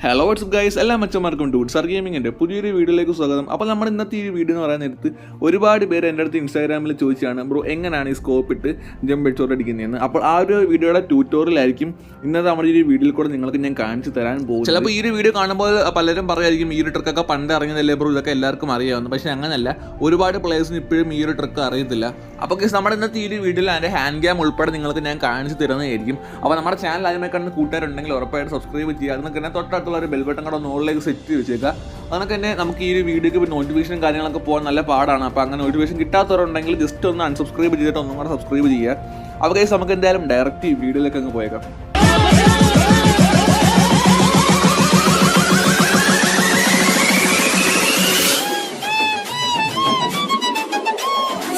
Hello WhatsApp guys, എല്ലാ മച്ചന്മാർക്കും ഡൂഡ്സാർ ഗെയിമിങ്ങിൻ്റെ പുതിയൊരു വീഡിയോയിലേക്ക് സ്വാഗതം. അപ്പോൾ നമ്മുടെ ഇന്നത്തെ ഈ വീഡിയോ എന്ന് പറയാൻ നേരത്ത് ഒരുപാട് പേര് എൻ്റെ അടുത്ത് ഇൻസ്റ്റാഗ്രാമിൽ ചോദിച്ചാണ് ബ്രോ എങ്ങനെയാണ് ഈ സ്കോപ്പ് ഇട്ട് ജമ്പ് ഹെഡ്ഷോട്ട് അടിക്കുന്നതെന്ന്. അപ്പോൾ ആ ഒരു വീഡിയോയുടെ ട്യൂട്ടോറിയലായിരിക്കും ഇന്നത്തെ നമ്മുടെ ഈ വീഡിയോയിൽ കൂടെ നിങ്ങൾക്ക് ഞാൻ കാണിച്ചു തരാൻ പോകും. ചിലപ്പോൾ ഈ ഒരു വീഡിയോ കാണുമ്പോൾ പലരും പറയായിരിക്കും ഈ ഒരു ട്രിക്കൊക്കെ പണ്ട് ഇറങ്ങിയതല്ലേ ബ്രോ, ഇതൊക്കെ എല്ലാവർക്കും അറിയാവുന്നു. പക്ഷേ അങ്ങനെയല്ല, ഒരുപാട് പ്ലേയേഴ്സിന് ഇപ്പോഴും ഈ ഒരു ട്രിക്ക് അറിയത്തില്ല. അപ്പോൾ ഗൈസ് നമ്മുടെ ഇന്നത്തെ ഈ ഒരു വീഡിയോയിൽ അതിൻ്റെ ഹാൻഡ് ക്യാം ഉൾപ്പെടെ നിങ്ങൾക്ക് ഞാൻ കാണിച്ചു തരുന്നതായിരിക്കും. അപ്പോൾ നമ്മുടെ ചാനൽ ആദ്യമായി കാണുന്ന കൂട്ടുകാരുണ്ടെങ്കിൽ ഉറപ്പായിട്ട് സബ്സ്ക്രൈബ് ചെയ്യുക. അതിനൊക്കെ തന്നെ തൊട്ടടുത്തുള്ള ഒരു ബെൽ ബട്ടൺ കൂടെ ഓളിലേക്ക് സെറ്റ് ചെയ്ത് വെച്ചേക്കുക. അതിനൊക്കെ തന്നെ നമുക്ക് ഈ ഒരു വീഡിയോക്ക് നോട്ടിഫിക്കേഷൻ കാര്യങ്ങളൊക്കെ പോകാൻ നല്ല പാടാണ്. അപ്പോൾ അങ്ങനെ നോട്ടിഫിക്കേഷൻ കിട്ടാത്തവരുണ്ടെങ്കിൽ ജസ്റ്റ് ഒന്ന് അൺസബ്സ്ക്രൈബ് ചെയ്തിട്ട് ഒന്നും കൂടെ സബ്സ്ക്രൈബ് ചെയ്യുക. അപ്പോൾ ഗൈസ് നമുക്ക് എന്തായാലും ഡയറക്റ്റ് ഈ വീഡിയോയിലേക്ക് അങ്ങ് പോയേക്കാം.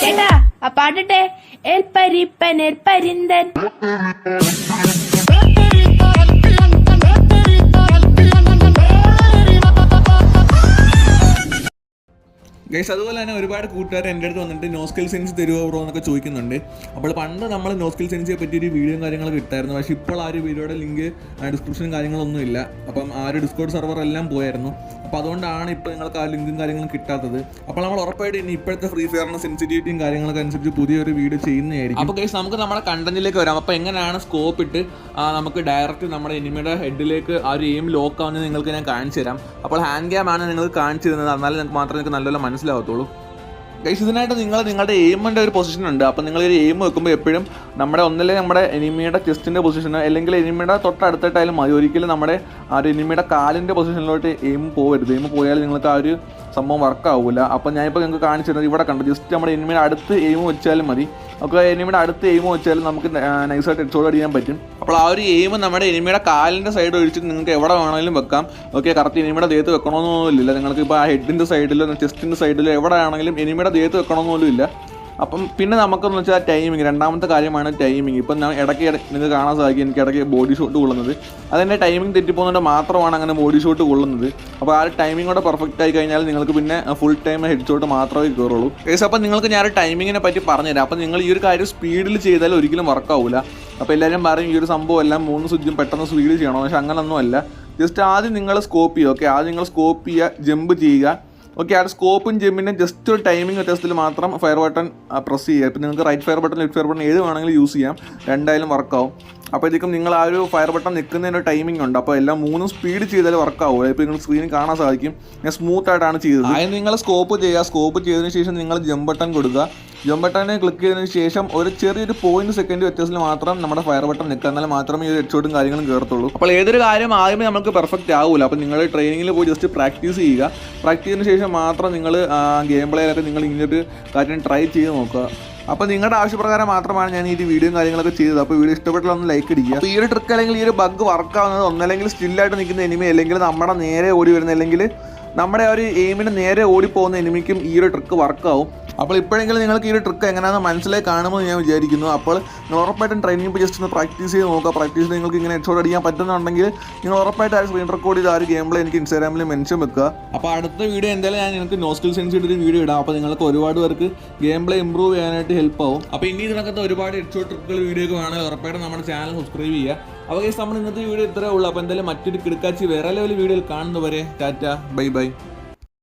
ചേട്ടാ ആ പാടട്ടെ. എൽ പരിപ്പൻ എൽ പരിന്തൻ. ഗൈസ് അതുപോലെ തന്നെ ഒരുപാട് കൂട്ടുകാർ എൻ്റെ അടുത്ത് വന്നിട്ട് നോ സ്കിൽ സെൻസ് തരുമോ ബ്രോ എന്നൊക്കെ ചോദിക്കുന്നുണ്ട്. അപ്പോൾ പണ്ട് നമ്മൾ നോ സ്കിൽ സെൻസിനെ പറ്റി ഒരു വീഡിയോയും കാര്യങ്ങളൊക്കെ ഇട്ടായിരുന്നു. പക്ഷേ ഇപ്പോൾ ആ ഒരു വീഡിയോയുടെ ലിങ്ക് ഡിസ്ക്രിപ്ഷനും കാര്യങ്ങളൊന്നും ഇല്ല. അപ്പം ആ ഒരു ഡിസ്കോഡ് സെർവർ എല്ലാം പോയായിരുന്നു. അപ്പോൾ അതുകൊണ്ടാണ് ഇപ്പോൾ നിങ്ങൾക്ക് ആ ലിങ്കും കാര്യങ്ങളും കിട്ടാത്തത്. അപ്പോൾ നമ്മൾ ഉറപ്പായിട്ട് ഇനി ഇപ്പോഴത്തെ ഫ്രീ ഫയറിൻ്റെ സെൻസിറ്റിവിറ്റിയും കാര്യങ്ങളൊക്കെ അനുസരിച്ച് പുതിയൊരു വീഡിയോ ചെയ്യുന്നതായിരിക്കും. അപ്പോൾ ഗൈസ് നമുക്ക് നമ്മുടെ കണ്ടന്റിലേക്ക് വരാം. അപ്പോൾ എങ്ങനെയാണ് സ്കോപ്പ് ഇട്ട് നമുക്ക് ഡയറക്റ്റ് നമ്മുടെ എനിമിയുടെ ഹെഡിലേക്ക് ആ ഒരു എയിം ലോക്ക് ആവുന്നത് നിങ്ങൾക്ക് ഞാൻ കാണിച്ചു തരാം. അപ്പോൾ ഹാൻഡ് ക്യാം ആണ് നിങ്ങൾക്ക് കാണിച്ചു തരുന്നത്, എന്നാലും നിങ്ങൾക്ക് മാത്രമേ നിങ്ങൾക്ക് നല്ലപോലെ മനസ്സിലാവത്തുള്ളൂ. ഗൈസ് ഇതിനായിട്ട് നിങ്ങളുടെ എയിമിൻ്റെ ഒരു പൊസിഷൻ ഉണ്ട്. അപ്പോൾ നിങ്ങളൊരു എയിം വെക്കുമ്പോൾ എപ്പോഴും ഒന്നല്ലേ നമ്മുടെ എനിമിയുടെ ചെസ്റ്റിൻ്റെ പൊസിഷനോ അല്ലെങ്കിൽ എനിമിയുടെ തൊട്ടടുത്തായിട്ടായാലും മതി. ഒരിക്കലും നമ്മുടെ ആ ഒരു എനിമിയുടെ കാലിൻ്റെ പൊസിഷനിലോട്ട് എയിം പോകരുത്. എയിം പോയാൽ നിങ്ങൾക്ക് ആ ഒരു സംഭവം വർക്കാവില്ല. അപ്പോൾ ഞാനിപ്പോൾ നിങ്ങൾക്ക് കാണിച്ചു തരുന്നത് ഇവിടെ കണ്ടു. ജസ്റ്റ് നമ്മുടെ എനിമിയുടെ അടുത്ത് എയിം വെച്ചാലും മതി. നമുക്ക് എനിമിയുടെ അടുത്ത് എയിം വെച്ചാലും നമുക്ക് നൈസായിട്ട് ഹെഡ്ഷോട്ട് അടിക്കാൻ പറ്റും. അപ്പോൾ ആ ഒരു എയിം നമ്മുടെ എനിമിയുടെ കാലിൻ്റെ സൈഡ് ഒഴിച്ചിട്ട് നിങ്ങൾക്ക് എവിടെ വേണമെങ്കിലും വെക്കാം. ഓക്കെ, കറക്റ്റ് എനിമിയുടെ ദേഹത്ത് വെക്കണമെന്നൊന്നുമില്ല. നിങ്ങൾക്ക് ഇപ്പോൾ ആ ഹെഡിൻ്റെ സൈഡിലോ ചെസ്റ്റിൻ്റെ സൈഡിലോ എവിടെ ആണെങ്കിലും എനിമിയുടെ ദേഹത്ത് വെക്കണമെന്നൊന്നും ഇല്ല. അപ്പം പിന്നെ നമുക്കെന്ന് വെച്ചാൽ ടൈമിങ്, രണ്ടാമത്തെ കാര്യമാണ് ടൈമിങ്. ഇപ്പം ഞാൻ ഇടയ്ക്ക് നിങ്ങൾക്ക് കാണാൻ സാധിക്കും എനിക്ക് ഇടയ്ക്ക് ബോഡി ഷോട്ട് കൊള്ളുന്നത്. അതിൻ്റെ ടൈമിംഗ് തെറ്റിപ്പോകുന്നതുകൊണ്ട് മാത്രമാണ് അങ്ങനെ ബോഡി ഷോട്ട് കൊള്ളുന്നത്. അപ്പോൾ ആ ടൈമിംഗ് കൂടെ പെർഫെക്റ്റ് ആയി കഴിഞ്ഞാൽ നിങ്ങൾക്ക് പിന്നെ ഫുൾ ടൈം ഹെഡ് ഷോട്ട് മാത്രമേ കയറുള്ളൂ. ഏകദേശം അപ്പം നിങ്ങൾക്ക് ഞാൻ ടൈമിങ്ങിനെ പറ്റി പറഞ്ഞുതരാം. അപ്പം നിങ്ങൾ ഈ ഒരു കാര്യം സ്പീഡിൽ ചെയ്താൽ ഒരിക്കലും വർക്കാവില്ല. അപ്പോൾ എല്ലാവരും പറയും ഈ ഒരു സംഭവം എല്ലാം 3 സ്വിച്ചും പെട്ടെന്ന് സ്പീഡിൽ ചെയ്യണം. പക്ഷേ അങ്ങനൊന്നും അല്ല. ജസ്റ്റ് ആദ്യം നിങ്ങൾ സ്കോപ്പ് ചെയ്യുക. ഓക്കെ, ആദ്യം നിങ്ങൾ സ്കോപ്പ് ചെയ്യുക, ജമ്പ് ചെയ്യുക. ഓക്കെ, ആ സ്കോപ്പും ജമ്പിൻ്റെ ജസ്റ്റ് ഒരു ടൈമിംഗ് വ്യത്യാസത്തിൽ മാത്രം ഫയർ ബട്ടൺ പ്രസ് ചെയ്യുക. ഇപ്പം നിങ്ങൾക്ക് right fire button left fire button ഏത് വേണമെങ്കിലും യൂസ് ചെയ്യാം, രണ്ടായാലും വർക്കാവും. അപ്പോഴത്തേക്കും നിങ്ങൾ ആ ഒരു ഫയർ ബട്ടൺ നിൽക്കുന്നതിൻ്റെ ടൈമിംഗ് ഉണ്ട്. അപ്പോൾ എല്ലാം 3 സ്പീഡ് ചെയ്താൽ വർക്കാവും. ഇപ്പോൾ നിങ്ങൾ സ്ക്രീനിൽ കാണാൻ സാധിക്കും ഞാൻ സ്മൂത്ത് ആയിട്ടാണ് ചെയ്തത്. അതിന് നിങ്ങൾ സ്കോപ്പ് ചെയ്യുക. സ്കോപ്പ് ചെയ്തതിന് ശേഷം നിങ്ങൾ ജമ്പ് ബട്ടൺ കൊടുക്കുക. ജമ്പ് ബട്ടനെ ക്ലിക്ക് ചെയ്തതിന് ശേഷം ഒരു ചെറിയൊരു 0.1 സെക്കൻഡ് വ്യത്യാസത്തിൽ മാത്രം നമ്മുടെ ഫയർ ബട്ടൺ നിൽക്കുക. എന്നാൽ മാത്രമേ ഈ ഒരു ഹെഡ്ഷോട്ടും കാര്യങ്ങളും കയറത്തുള്ളൂ. അപ്പോൾ ഏതൊരു കാര്യം ആദ്യമേ നമുക്ക് പെർഫെക്റ്റ് ആവില്ല. അപ്പോൾ നിങ്ങൾ ട്രെയിനിങ്ങിൽ പോയി ജസ്റ്റ് പ്രാക്ടീസ് ചെയ്യുക. പ്രാക്ടീസ് ചെയ്തതിന് ശേഷം മാത്രം നിങ്ങൾ ഗെയിം പ്ലേയിലൊക്കെ നിങ്ങൾ ഇങ്ങനൊരു കാര്യം ട്രൈ ചെയ്ത് നോക്കുക. അപ്പോൾ നിങ്ങളുടെ ആവശ്യപ്രകാരം മാത്രമാണ് ഞാൻ ഈ വീഡിയോയും കാര്യങ്ങളൊക്കെ ചെയ്തത്. അപ്പോൾ വീഡിയോ ഇഷ്ടപ്പെട്ടാൽ ഒന്ന് ലൈക്ക് അടിക്കുക. അപ്പോൾ ഈ ഒരു ട്രിക്ക് അല്ലെങ്കിൽ ഈ ഒരു ബഗ് വർക്കാവുന്നത് ഒന്നല്ലെങ്കിൽ സ്റ്റില്ലായിട്ട് നിൽക്കുന്ന എനിമി, അല്ലെങ്കിൽ നമ്മുടെ നേരെ ഓടി വരുന്ന, അല്ലെങ്കിൽ നമ്മുടെ ആ ഒരു എയിമിന് നേരെ ഓടിപ്പോകുന്ന എനിമിക്കും ഈ ഒരു ട്രിക്ക് വർക്കാവും. അപ്പോൾ ഇപ്പോഴെങ്കിലും നിങ്ങൾക്ക് ഈ ഒരു ട്രിക്ക് എങ്ങനെയാണെന്ന് മനസ്സിലായി കാണുമെന്ന് ഞാൻ വിചാരിക്കുന്നു. അപ്പോൾ നിങ്ങൾ ഉറപ്പായിട്ടും ട്രെയിനിങ് ഇപ്പോൾ ജസ്റ്റ് ഒന്ന് പ്രാക്ടീസ് ചെയ്ത് നോക്കുക. പ്രാക്ടീസ് നിങ്ങൾക്ക് ഇങ്ങനെ ഹെഡ്ഷോട്ട് അടിക്കാൻ പറ്റുന്നുണ്ടെങ്കിൽ നിങ്ങൾ ഉറപ്പായിട്ട് ആ സ്ക്രീൻ റെക്കോർഡ് ചെയ്ത് ആ ഒരു ഗെയിം പ്ലേ എനിക്ക് ഇൻസ്റ്റാഗ്രാമിൽ മെൻഷൻ വെക്കുക. അപ്പോൾ അടുത്ത വീഡിയോ എന്തായാലും ഞാൻ നിങ്ങൾക്ക് നോ സ്കിൽ സെൻസിയുടെ ഒരു വീഡിയോ ഇടാം. അപ്പോൾ നിങ്ങൾക്ക് ഒരുപാട് പേർക്ക് ഗെയിം പ്ലേ ഇമ്പ്രൂവ് ചെയ്യാനായിട്ട് ഹെൽപ്പ് ആവും. അപ്പോൾ ഇനി ഇതിനകത്ത് ഒരുപാട് ഹെഡ്ഷോട്ട് ട്രിക്കുകൾ വീഡിയോ ഒക്കെ വേണമെങ്കിൽ ഉറപ്പായിട്ടും നമ്മുടെ ചാനൽ സബ്സ്ക്രൈബ് ചെയ്യുക. അപ്പോൾ നമ്മൾ ഇന്നത്തെ വീഡിയോ ഇത്രയേ ഉള്ളൂ. അപ്പോൾ എന്തായാലും മറ്റൊരു കിടക്കാച്ചി വേറെ ലെവൽ വീഡിയോയിൽ കാണുന്നവരെ ടാറ്റ, ബൈ ബൈ.